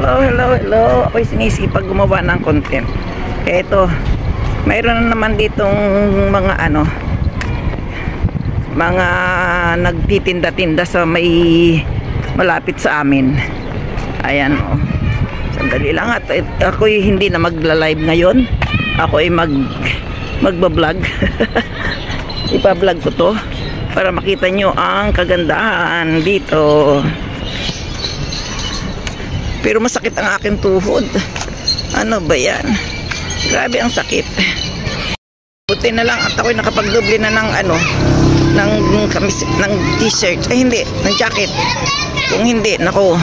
Hello. Ako'y sinisipag gumawa ng content. Eto, mayroon na naman ditong mga nagtitinda-tinda sa may malapit sa amin. Ayan, oh. Sandali lang at ako'y hindi na magla-live ngayon. Ako'y magbablog. Ipa-vlog ko to para makita nyo ang kagandahan dito. Pero masakit ang aking tuhod. Ano ba yan? Grabe ang sakit. Buti na lang at ako'y nakapagdoble na ng ng t-shirt. Ay hindi, ng jacket. Kung hindi, nako.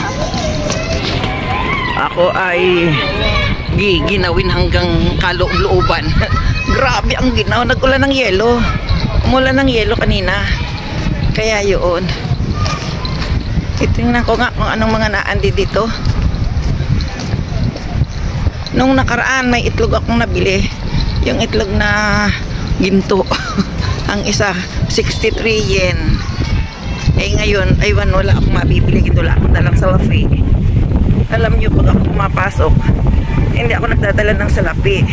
Ako ay ginawin hanggang kaloob-looban. Grabe ang ginaw. Nag-ulan ng yelo. Umulan ng yelo kanina. Kaya yun. Itingnan ko nga kung anong mga naandi dito. Nung nakaraan may itlog akong nabili. Yung itlog na ginto. Ang isa 63 yen. Eh ngayon ay wala akong mabibili. Ito lang akong dalang salapi. Alam nyo, pag ako pumapasok, hindi ako nagdadala ng salapi.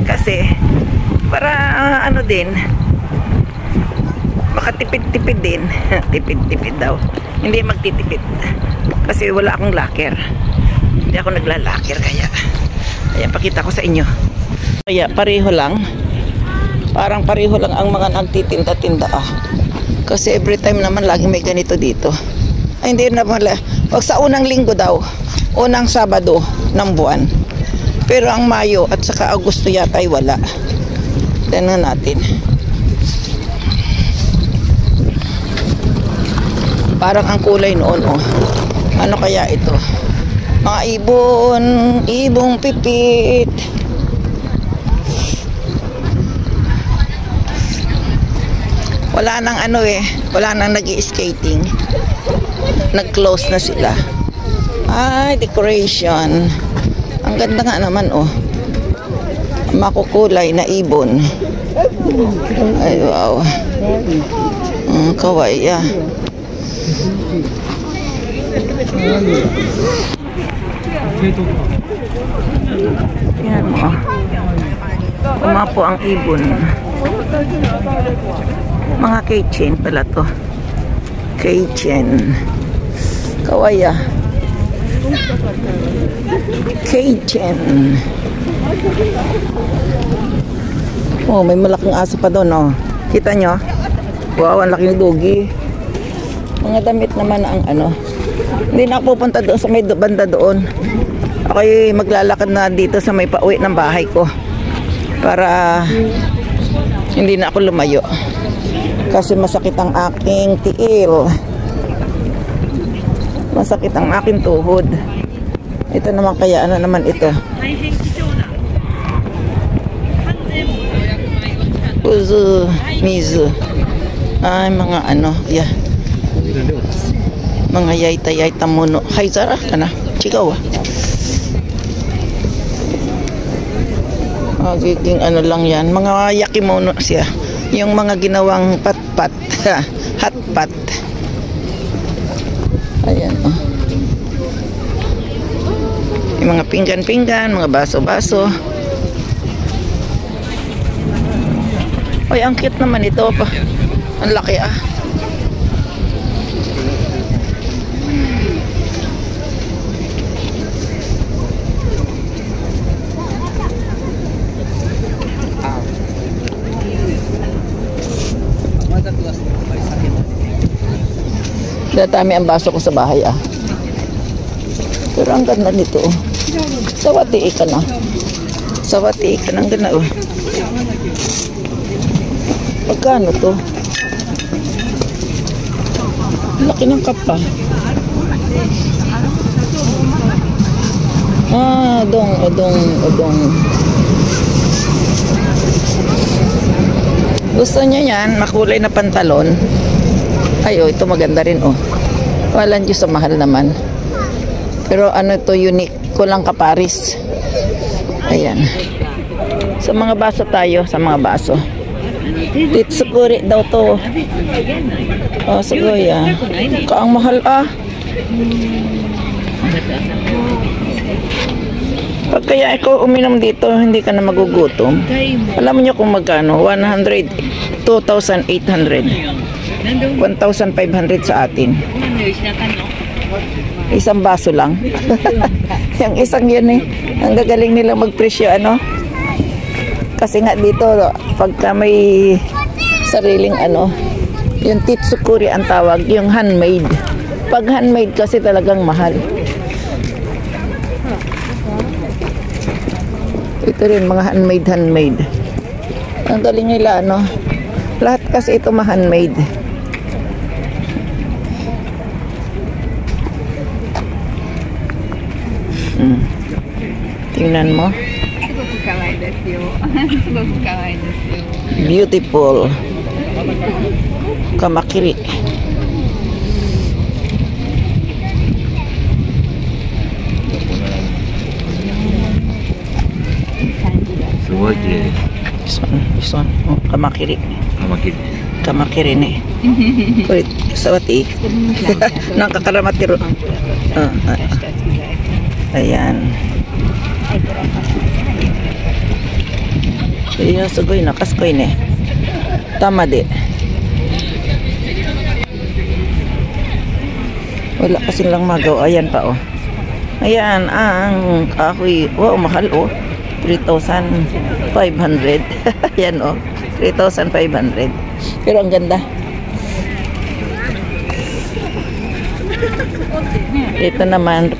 Kasi para din, makatipid-tipid din. Tipid-tipid daw. Hindi magtitipid. Kasi wala akong locker. Hindi ako nagla-locker kaya. Ayan, pakita ko sa inyo. Kaya pareho lang. Parang pareho lang ang mga nagtitinda-tinda. Kasi every time naman lagi may ganito dito. Ay, hindi naman. Wag sa unang linggo daw. Unang Sabado ng buwan. Pero ang Mayo at saka Agosto yata ay wala. Tingnan natin. Parang ang kulay noon, oh. Ano kaya ito? Mga ibong pipit. Wala nang wala nang nag-i-skating. Nag-close na sila. Ay, decoration. Ang ganda nga naman, oh. Makukulay na ibon. Ay, wow. Kawaii, ah. Yan mo. Umapo ang ibon. Mga keychain pala to. Keychain. Kawaii. Keychain. Oh, may malaking aso pa doon, oh. Kita nyo? Wow, ang laking dugi. Mga damit naman ang Hindi na ako pupunta doon sa may banda doon. Ako'y maglalakad na dito sa may pauwi ng bahay ko. Para hindi na ako lumayo. Kasi masakit ang aking tiil. Masakit ang aking tuhod. Ito naman kaya naman ito. Uzu, mizu. Ay, mga yeah. Mga yaita mono. Hay Zara kana. Chikaw. Magiging lang yan. Mga yakimono siya. Yung mga ginawang pat-pat. Hot-pat. Ayan, oh. Yung mga pinggan-pinggan, mga baso-baso. Ay, ang cute naman ito pa. Ang laki, ah. Datami ang baso ko sa bahay, ah. Pero ang ganda nito, oh. Sawati ka na. Sawati ka na. Ang ganda, oh. Magkano to? Laki ng kapa. Odong. Gusto niya yan, makulay na pantalon. Ay, oh, ito maganda rin, oh. Walang Diyos sa mahal naman. Pero ito, unique ko lang kaparis. Ayan. Sa mga baso tayo, sa mga baso. Titsukuri daw to. Oh, sugoy, ah. Kaang mahal, ah. Kaya ikaw uminom dito, hindi ka na magugutom. Alam niyo kung magkano? 100, 2,800. 1,500 sa atin. Isang baso lang. Yung isang yun eh. Ang gagaling nila magpresyo, ano? Kasi nga dito, pagka may sariling ano, yung titsukuri ang tawag, yung handmade. Pag handmade kasi talagang mahal. Ito rin, mga handmade. Ang galing nila, ano? Lahat kasi ito ma-handmade. Tingnan mo. Beautiful. Kamakiri. This one. Oh, kamakiri. Kamakiri ni. Kulit sawati. Nakakaramatiro. Ayan. Iya, sugoy na kaskoy ni. Tama di. Wala kasi lang magaw. Ayan pa oh. Ayan ang kahoy. Wow, mahal oh. 3,500. Ayan oh. 3,500. Pero ang ganda. Ito naman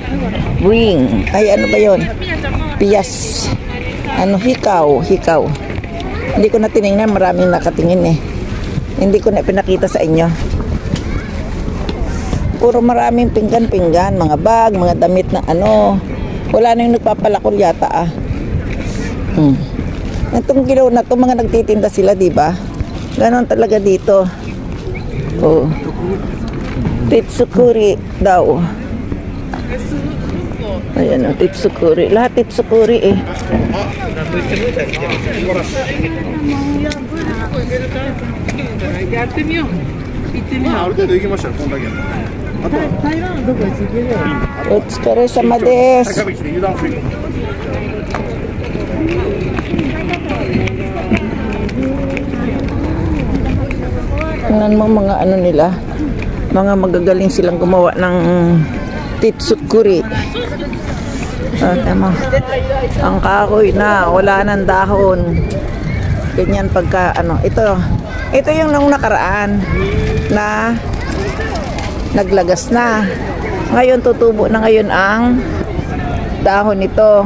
ring. Ay ano ba yon? Piyas. Ano, hikaw. Hindi ko na tinignan, maraming nakatingin eh. Hindi ko na pinakita sa inyo. Puro maraming pinggan, mga bag, mga damit na ano. Wala na yung nagpapalakol yata ah. Itong ginaw na to, mga nagtitinda sila, di ba? Ganon talaga dito. Oh. Titsukuri daw. Ayan o, titsukuri. Lahat titsukuri eh. Otsukaresama desu. Tingnan mo mga ano nila. Mga magagaling silang gumawa ng titsukuri. Tama. Ang kahoy na wala nang dahon. Ganyan pagka ano, ito yung nung nakaraan na naglagas na. Ngayon tutubo na ngayon ang dahon nito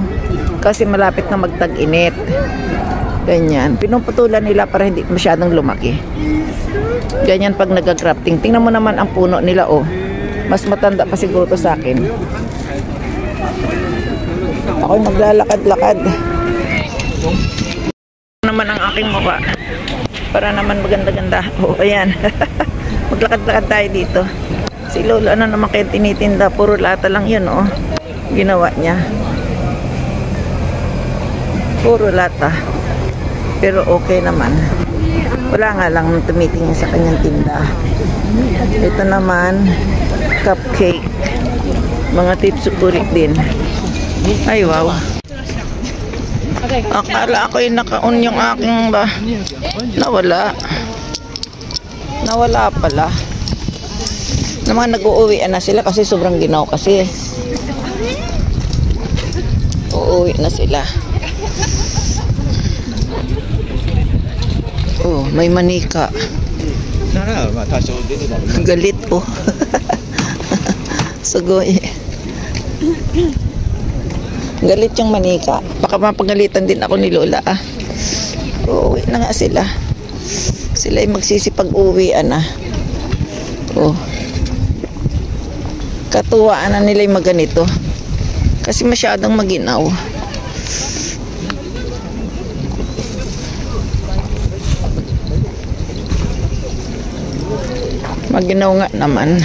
kasi malapit na magtag-init. Ganyan. Pinuputulan nila para hindi masyadong lumaki. Ganyan pag nag-grafting. Tingnan mo naman ang puno nila oh. Mas matanda pa siguro to sa akin. Ako'y maglalakad-lakad. Naman ang aking mukha. Para naman maganda-ganda. Oh, ayan. Maglakad-lakad tayo dito. Si Lolo, ano naman kayo tinitinda? Puro lata lang yun, oh. Ginawa niya. Puro lata. Pero okay naman. Wala nga lang tumitingin sa kanyang tinda. Ito naman, cupcake. Mga titsukuri din. Ay, wow. Akala ko yung naka-on yung aking ba. Nawala. Nawala pala. Naman nag-uuwi na sila kasi sobrang ginaw kasi. Uuwi na sila. Oh, may manika. Galit po. Sugoy. Galit yung manika. Baka mapagalitan din ako ni Lola ah. Uuwi na nga sila. Sila ay magsisipag-uwian na. Oh. Katuwaan na nila yung maganito. Kasi masyadong maginaw. Maginaw nga naman.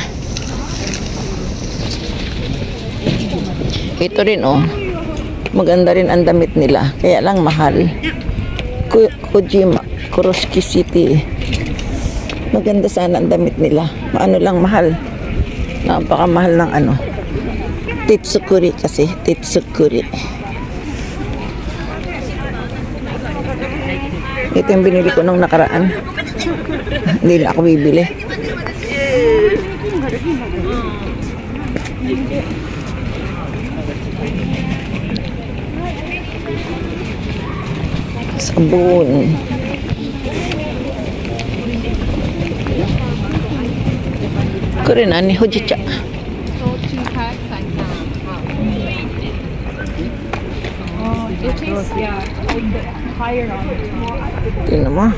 Ito rin oh. Maganda rin ang damit nila. Kaya lang mahal. Kojima, Kuroshiki City. Maganda sana ang damit nila. Maano lang mahal. Napakamahal ng ano. Titsukuri kasi. Titsukuri. Ito yung binili ko nung nakaraan. Hindi na ako bibili. Sabon. Keren ani hojicha. So 2 packs like it is higher on it. Tingnan mo.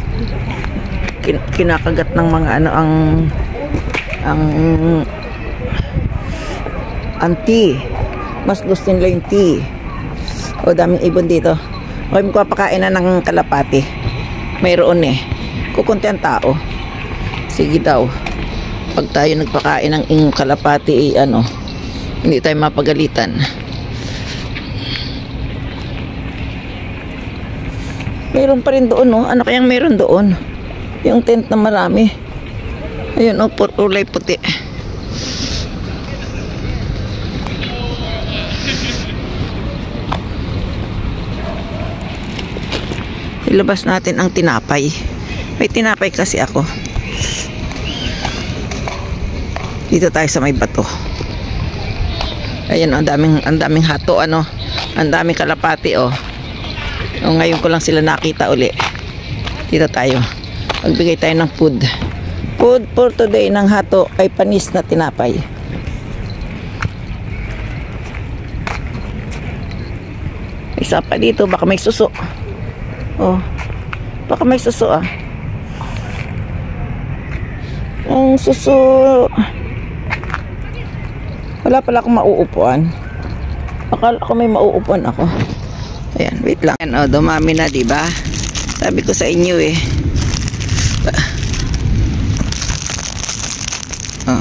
Kinakagat ng mga ano ang tea. Mas gusto nila yung tea. O daming ibon dito. Okay, magpapakain na ng kalapati. Mayroon eh. Kukunti ang tao. Sige daw. Pag tayo nagpakain ng kalapati, ano, hindi tayo mapagalitan. Meron pa rin doon, no? Ano kayang meron doon? Yung tent na marami. Ayun, oh, kulay puti. Ilabas natin ang tinapay. May tinapay kasi ako. Dito tayo sa may bato. Ayun, ang daming hato, ano. Ang daming kalapati, oh. O, ngayon ko lang sila nakita uli. Dito tayo. Magbigay tayo ng food. Food for today ng hato ay panis na tinapay. Isa pa dito, baka may suso. Oh, baka may suso, ah. Ang suso. Wala pala akong mauupuan. Akala ko may mauupuan ako. Ayan, wait lang. Ayan, oh, dumami na, diba? Sabi ko sa inyo eh. Oh.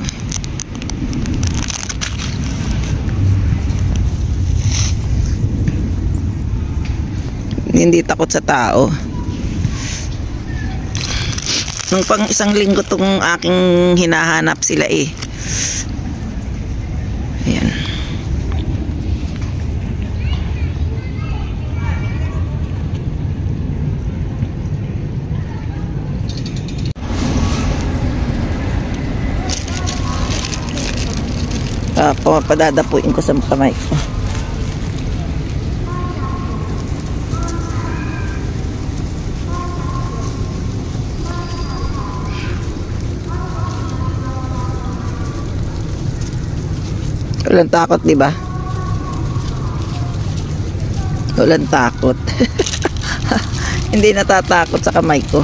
Hindi takot sa tao. Nung pang isang linggo tong aking hinahanap sila eh. Ayan. Padadapuin ko sa kamay ko. Walang takot, di ba? Walang takot. Hindi natatakot sa kamay ko.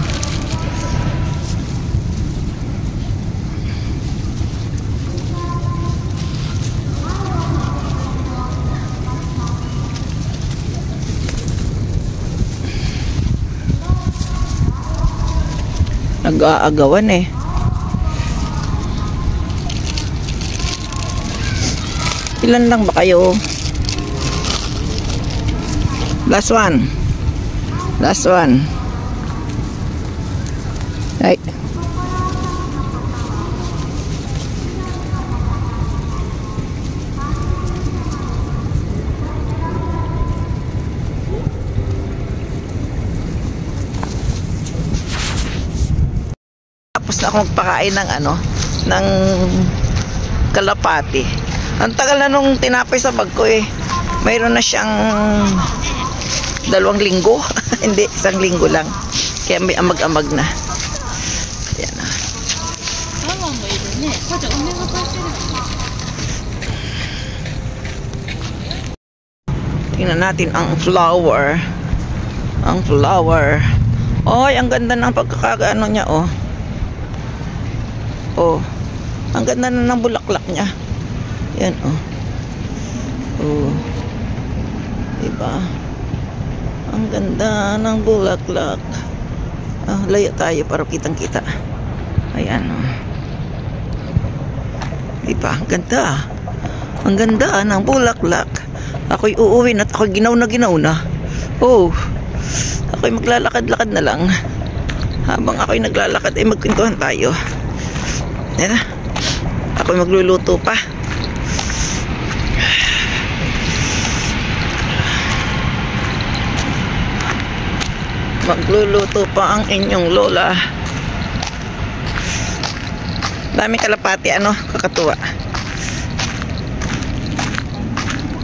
Nag-aagawan eh. Ilan lang ba kayo? Last one. Last one. Ay. Tapos na ako magpakain ng ano, ng kalapati. Ang tagal na nung tinapay sa bag ko eh. Mayroon na siyang 2 linggo. Hindi, 1 linggo lang. Kaya may amag-amag na. Ayan na. Tingnan natin ang flower. Ang flower. Oy, ang ganda ng pagkakagaano niya, oh. Oh. Ang ganda na ng bulaklak niya. Yan, oh. Oh. Diba? Ang ganda ng bulaklak. Ah, layo tayo para kitang-kita. Ayan, oh. Diba? Ang ganda. Ang ganda ng bulaklak. Ako'y uuwi at ako'y ginaw na. Oh. Ako'y maglalakad-lakad na lang. Habang ako'y naglalakad, ay magkwentuhan tayo. Yan. Ako'y magluluto pa. Magluluto pa ang inyong lola. Daming kalapati, ano? Kakatuwa.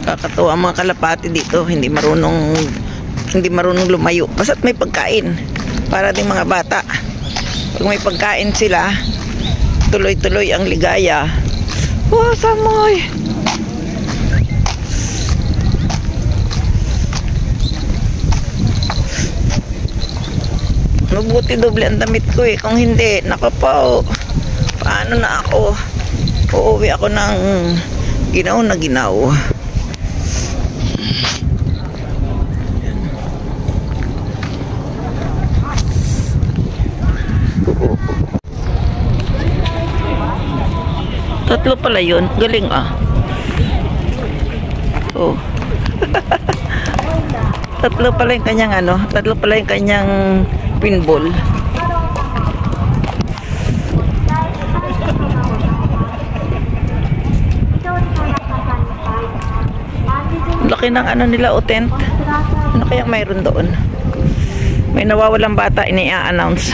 Kakatuwa ang mga kalapati dito. Hindi marunong lumayo. Basta't may pagkain. Para ding mga bata. Pag may pagkain sila, tuloy-tuloy ang ligaya. Oh, samoy! Mabuti doble ang damit ko eh. Kung hindi, nakapaw. Paano na ako? Uuwi ako ng ginaw na ginaw. Tatlo pala yun. Galing ah. Oh. Tatlo pala yung kanyang ano. Tatlo pala yung kanyang pinball. Laki ng ano nila o tent. Ano kayang mayroon doon? May nawawalang bata ini-announce.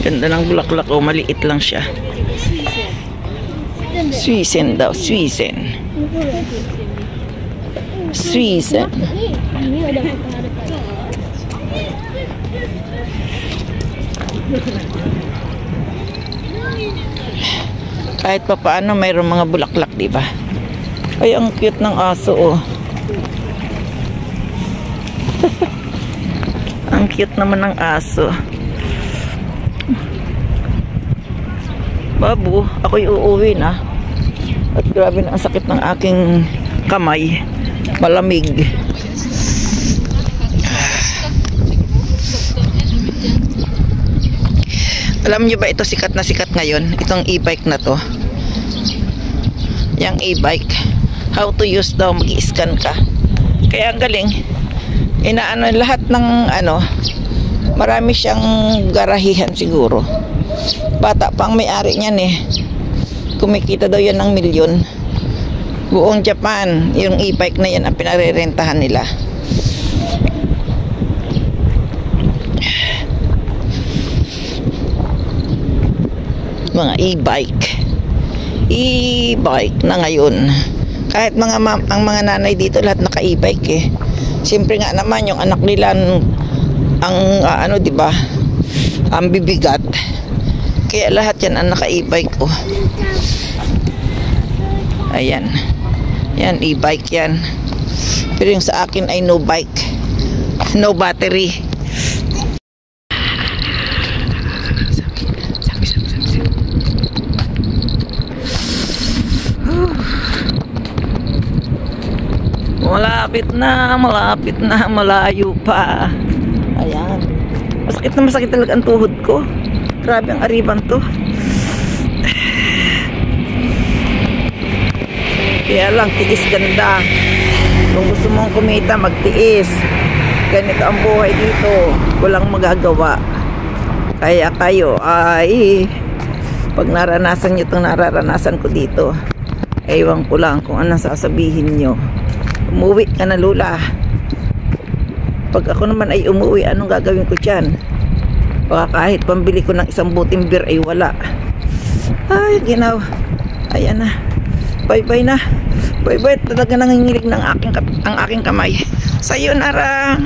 Ganda ng bulaklak o maliit lang siya. Swisen daw, Swisen. Swisen. Kahit pa paano mayroong mga bulaklak, di ba? Ay, ang cute ng aso, oh. Ang cute naman ng aso. Babu, ako'y uuwi na. At grabe na ang sakit ng aking kamay. Malamig. Alam nyo ba ito sikat na sikat ngayon? Itong e-bike na to. Yang e-bike. How to use daw, mag-i-scan ka. Kaya ang galing. Inaano lahat ng ano, marami siyang garahihan siguro. Bata pang may-ari niyan eh. Kumikita daw yan ng milyon. Buong Japan, yung e-bike na yan ang pinarerentahan nila. Mga e-bike. E-bike na ngayon. Kahit ang mga nanay dito lahat naka e-bike eh. Siyempre nga naman yung anak nila ang ano, 'di ba? Ang bibigat. Kaya lahat yan ang naka e-bike ko. Ayan. Yan, e-bike yan. Pero yung sa akin ay no bike. No battery. Malapit na, malayo pa. Ayan. Masakit talaga ang tuhod ko. Grabe ang ariban to. Kaya lang, tiis ganda. Kung gusto mong kumita, magtiis. Ganito ang buhay dito. Walang magagawa. Kaya kayo ay pag naranasan nyo itong nararanasan ko dito, ewan ko lang kung anong sasabihin nyo. Umuwi ka na, Lola. Pag ako naman ay umuwi, anong gagawin ko dyan? Baka kahit pambili ko ng isang buting beer ay wala. Ay, ginaw. Ayan na. Bye-bye na. Bye-bye. Talaga nangingilig ng ang aking kamay. Sayonara.